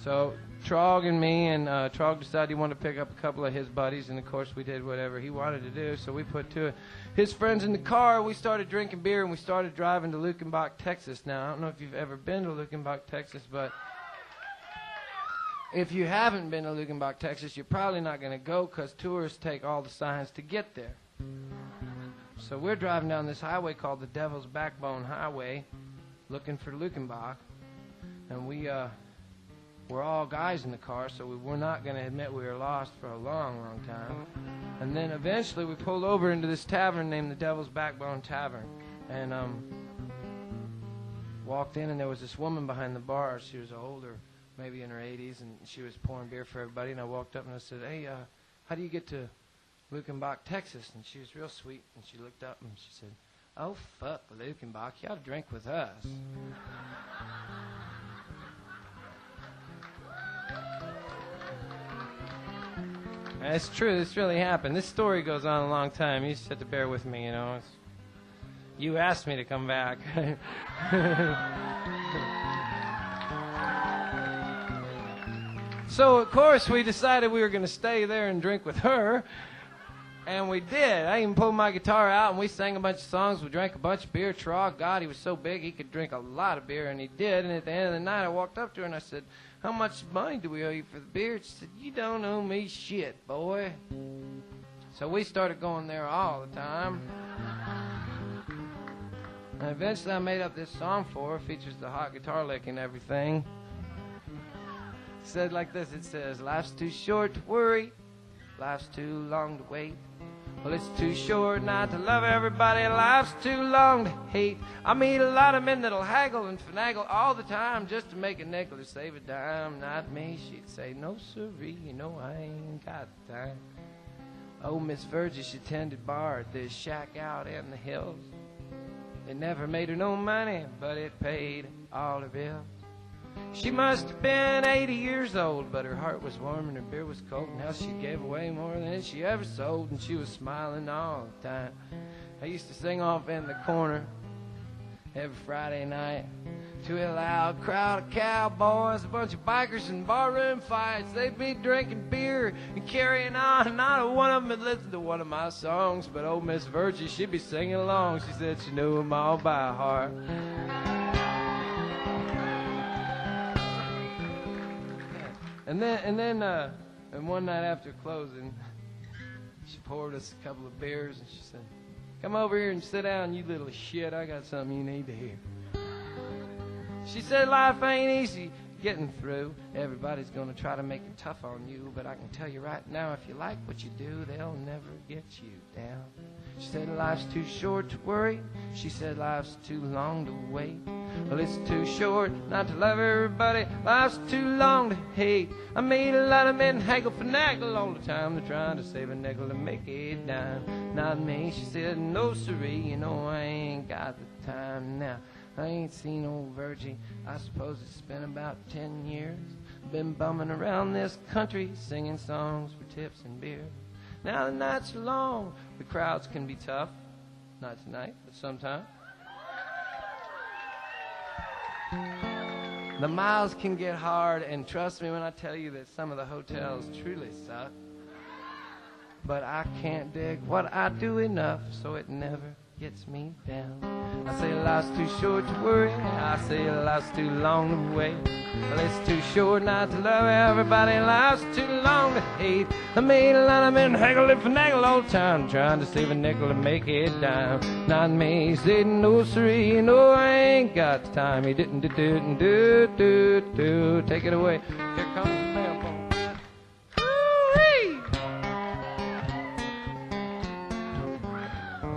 So Trog and me, and Trog decided he wanted to pick up a couple of his buddies, and of course we did whatever he wanted to do. So we put two of his friends in the car. We started drinking beer, and we started driving to Lukenbach, Texas. Now, I don't know if you've ever been to Lukenbach, Texas, but if you haven't been to Lukenbach, Texas, you're probably not going to go because tourists take all the signs to get there. So we're driving down this highway called the Devil's Backbone Highway looking for Lukenbach, and we're all guys in the car, so we were not going to admit we were lost for a long, long time. And then eventually we pulled over into this tavern named the Devil's Backbone Tavern, and walked in, and there was this woman behind the bar. She was older, maybe in her 80s, and she was pouring beer for everybody. And I walked up and I said, "Hey, how do you get to Lukenbach, Texas?" And she was real sweet, and she looked up and she said, "Oh, fuck Lukenbach, you ought to drink with us." That's true. This really happened. This story goes on a long time. You just have to bear with me, you know. You asked me to come back. So, of course, we decided we were going to stay there and drink with her. And we did. I even pulled my guitar out, and we sang a bunch of songs. We drank a bunch of beer. Trog, God, he was so big he could drink a lot of beer, and he did. And at the end of the night, I walked up to her, and I said, "How much money do we owe you for the beer?" She said, "You don't owe me shit, boy." So we started going there all the time. And eventually I made up this song for her. It features the hot guitar lick and everything. It said like this. It says, "Life's too short to worry. Life's too long to wait. Well, it's too short not to love everybody. Life's too long to hate. I meet a lot of men that'll haggle and finagle all the time just to make a nickel or save a dime. Not me." She'd say, "No, sirree, you know I ain't got the time." Oh, Miss Virgie, she tended bar at this shack out in the hills. It never made her no money, but it paid all her bills. She must have been 80 years old, but her heart was warm and her beer was cold. Now she gave away more than she ever sold, and she was smiling all the time. I used to sing off in the corner every Friday night to a loud crowd of cowboys, a bunch of bikers and barroom fights. They'd be drinking beer and carrying on, and not one of them had listened to one of my songs, but old Miss Virgie, she'd be singing along. She said she knew them all by heart. And then one night after closing, she poured us a couple of beers, and she said, "Come over here and sit down, you little shit. I got something you need to hear." She said, "Life ain't easy getting through. Everybody's going to try to make it tough on you, but I can tell you right now, if you like what you do, they'll never get you down." She said, "Life's too short to worry." She said, "Life's too long to wait. Well, it's too short not to love everybody. Life's too long to hate. I made a lot of men haggle finagle all the time. They're trying to save a nickel and make it dime. Not me." She said, "No, sirree, you know I ain't got the time now. I ain't seen old Virgie. I suppose it's been about 10 years. Been bumming around this country, singing songs for tips and beer. Now the nights are long. The crowds can be tough. Not tonight, but sometime. The miles can get hard, and trust me when I tell you that some of the hotels truly suck. But I can't dig what I do enough, so it never gets me down. I say life's too short to worry. I say life's too long to wait. Well, it's too short not to love everybody. Life's too long to hate. I made a lot of men haggle and finagle all the time, trying to save a nickel and make it dime. Not me, said no sirree, no I ain't got the time. He didn't do. Take it away. Here comes the bell.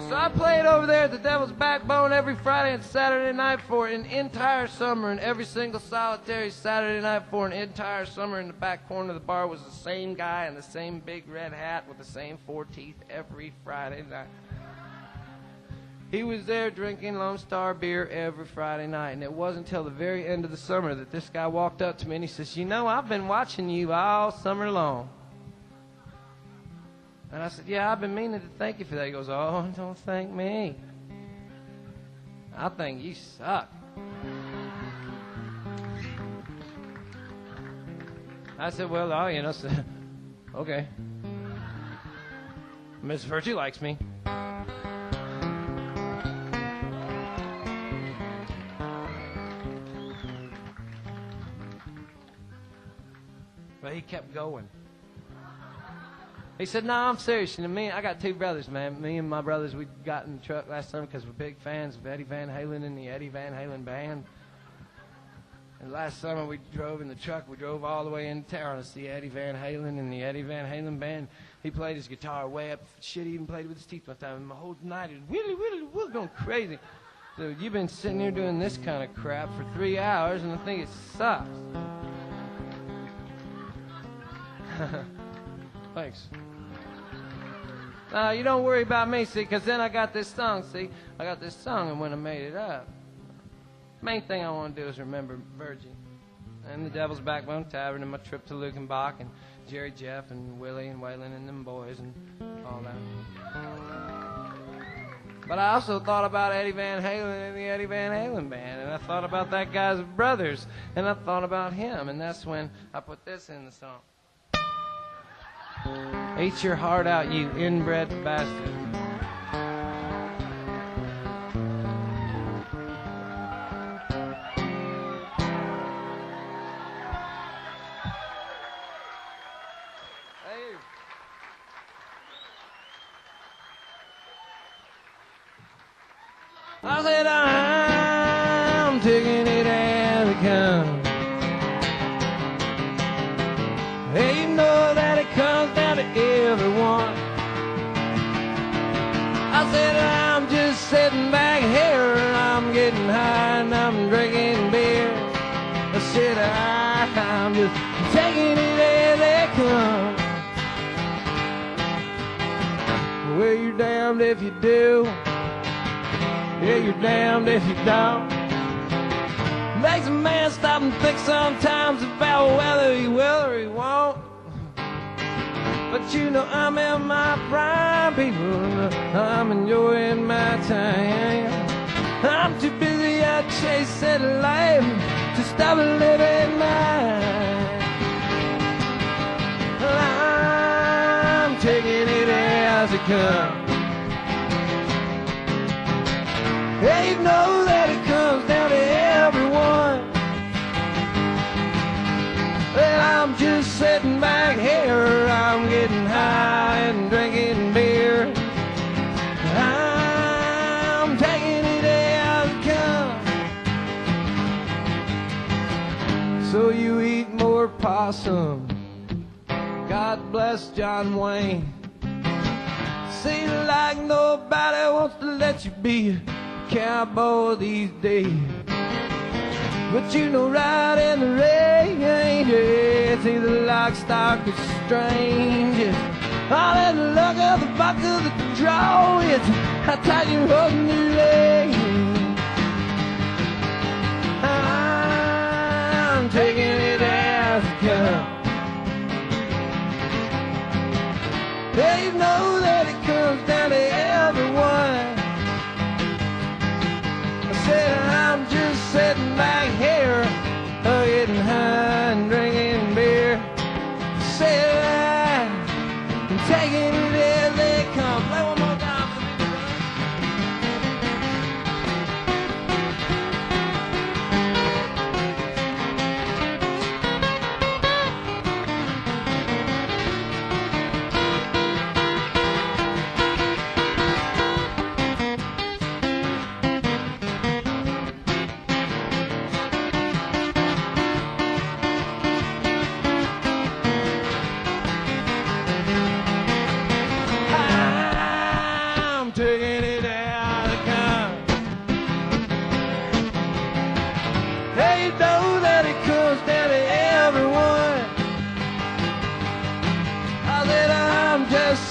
So I played over there at the Devil's Backbone every Friday and Saturday night for an entire summer, and every single solitary Saturday night for an entire summer in the back corner of the bar was the same guy in the same big red hat with the same 4 teeth every Friday night. He was there drinking Lone Star beer every Friday night, and it wasn't until the very end of the summer that this guy walked up to me and he says, "You know, I've been watching you all summer long." And I said, "Yeah, I've been meaning to thank you for that." He goes, "Oh, don't thank me. I think you suck." I said, well, oh, you know, so, okay. Miss Virtue likes me. But he kept going. He said, no, I'm serious. You know, I got two brothers, man. Me and my brothers, we got in the truck last summer because we're big fans of Eddie Van Halen and the Eddie Van Halen band. And last summer we drove in the truck. We drove all the way in town to see Eddie Van Halen and the Eddie Van Halen band. He played his guitar way up. Shit, he even played it with his teeth one time. And my whole night, we're going crazy. So you've been sitting here doing this kind of crap for 3 hours, and I think it sucks. Thanks. You don't worry about me, see, because then I got this song, see. I got this song, and when I made it up, main thing I want to do is remember Virgie and the Devil's Backbone Tavern and my trip to Lukenbach and Jerry Jeff and Willie and Waylon and them boys and all that. But I also thought about Eddie Van Halen and the Eddie Van Halen band, and I thought about that guy's brothers, and I thought about him, and that's when I put this in the song. Eat your heart out, you inbred bastard. I said I'm taking it as it comes. Hey, you know that it comes down to everyone. I said I'm just sitting back here and I'm getting high and I'm drinking beer. I said I'm just taking it as it comes. Well, you're damned if you do. Yeah, you're damned if you don't. Makes a man stop and think sometimes about whether he will or he won't. But you know I'm in my prime, people. I'm enjoying my time. I'm too busy out chasing life to stop living mine. I'm taking it as it comes. Hey, you know that it comes down to everyone. Well, I'm just sitting back here. I'm getting high and drinking beer. I'm taking it as it comes. So you eat more possum. God bless John Wayne. Seems like nobody wants to let you be cowboy these days. But you know right in the rain, it's either lock, stock, or strange. All in the luck of the buck of the draw, it's how tight you're holding your leg. I'm taking it as it comes. Hey, you know that it comes down to everyone. I'm just sitting back here, getting high and drinking beer. Said I'm taking it as they come. Play one more time for me,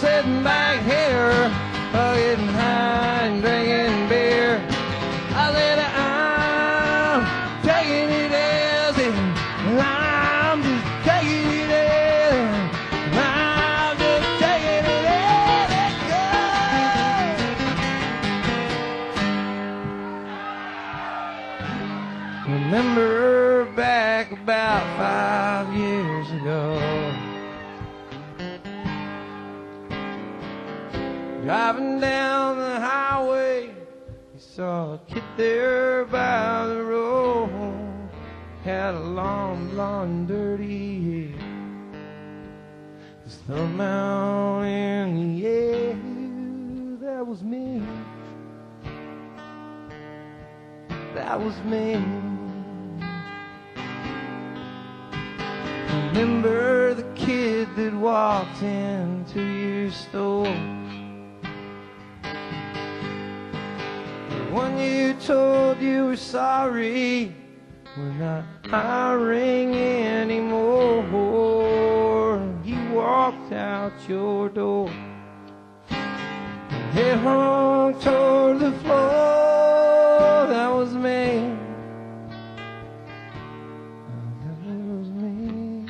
sitting back here, getting high and drinking beer. I said I'm taking it as it, I'm just taking it as, I'm just taking it as it goes. Remember back about 5 years ago, Driving down the highway, he saw a kid there by the road. Had a long, blonde, dirty hair. His thumb out in the air. That was me. That was me. Remember the kid that walked into your store? The one you told you were sorry, we're not hiring anymore. He walked out your door. Head hung toward the floor. That was me. That was me.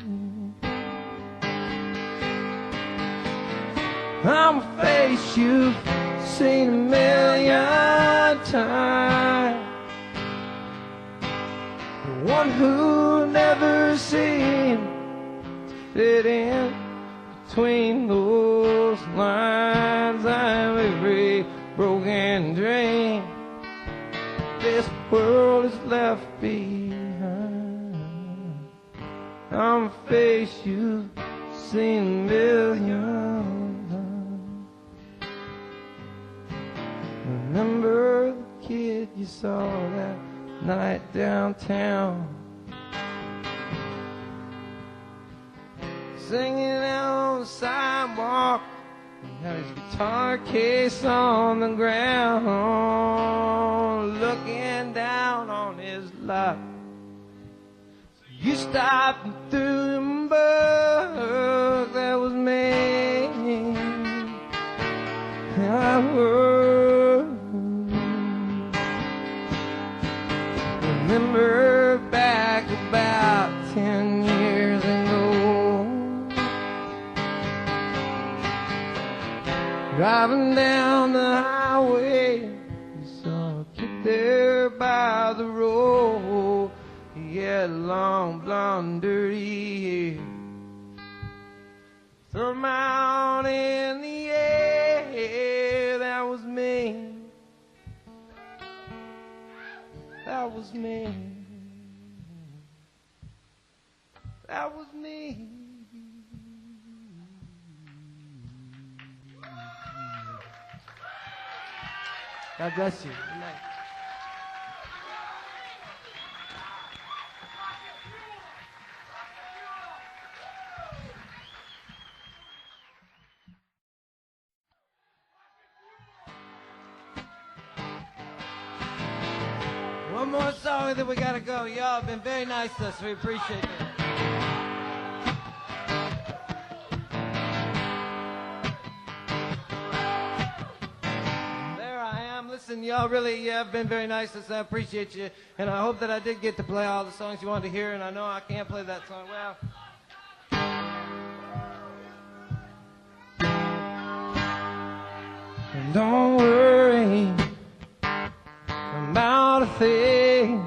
I'm a face you've seen a million times. The one who never seemed to fit in between those lines. I'm every broken dream this world has left behind. I'm a face you've seen a million times. Remember the kid you saw that night downtown, singing out on the sidewalk. He had his guitar case on the ground, looking down on his life. So you stopped and threw him a book. That was me. I was. Remember back about 10 years ago, driving down the highway, you saw a kid there by the road. He had long, blonde, dirty hair. Throw him out in the air. That was me. That was me. That was me. God bless you. Good night. One more song, then we gotta go. Y'all have been very nice to us. We appreciate it. There I am. Listen, y'all really have been very nice to us. I appreciate you. And I hope that I did get to play all the songs you wanted to hear. And I know I can't play that song well. And don't worry about a thing,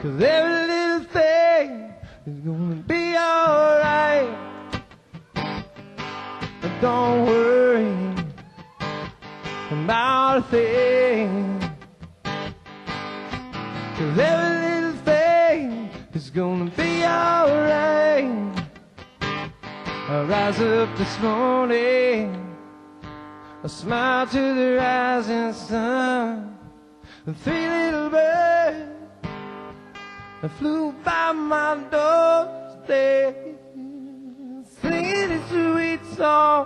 'cause every little thing is gonna be alright. But don't worry about a thing, 'cause every little thing is gonna be alright. I rise up this morning, a smile to the rising sun, and 3 little birds that flew by my doorstep, singing a sweet song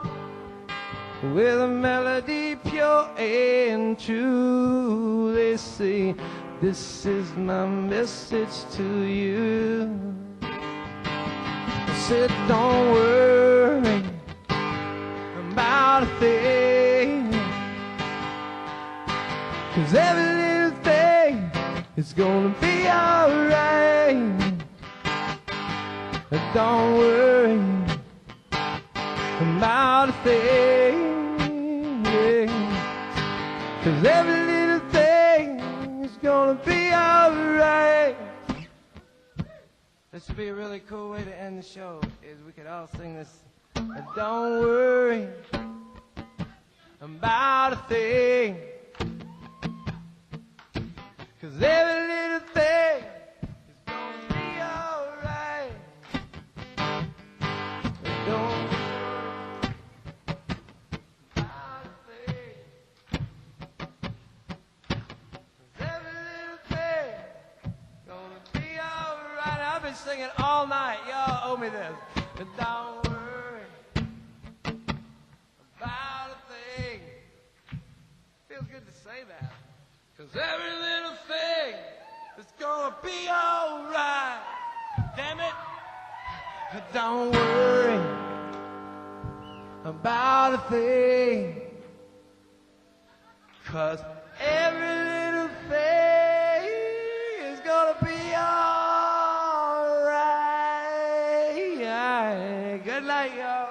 with a melody pure and true. They say, this is my message to you. I said, don't worry about a thing, 'cause every little thing is gonna be alright. Don't worry about a thing, yeah. 'Cause every little thing is gonna be alright. This would be a really cool way to end the show, is we could all sing this Don't worry about a thing, 'cause every little thing is gonna be alright. Don't worry about a thing, 'cause every little thing is gonna be alright. I've been singing all night, y'all owe me this. But don't worry about a thing. Feels good to say that. 'Cause every little thing is gonna be alright. Damn it. Don't worry about a thing. 'Cause every little thing is gonna be alright. Good night, y'all.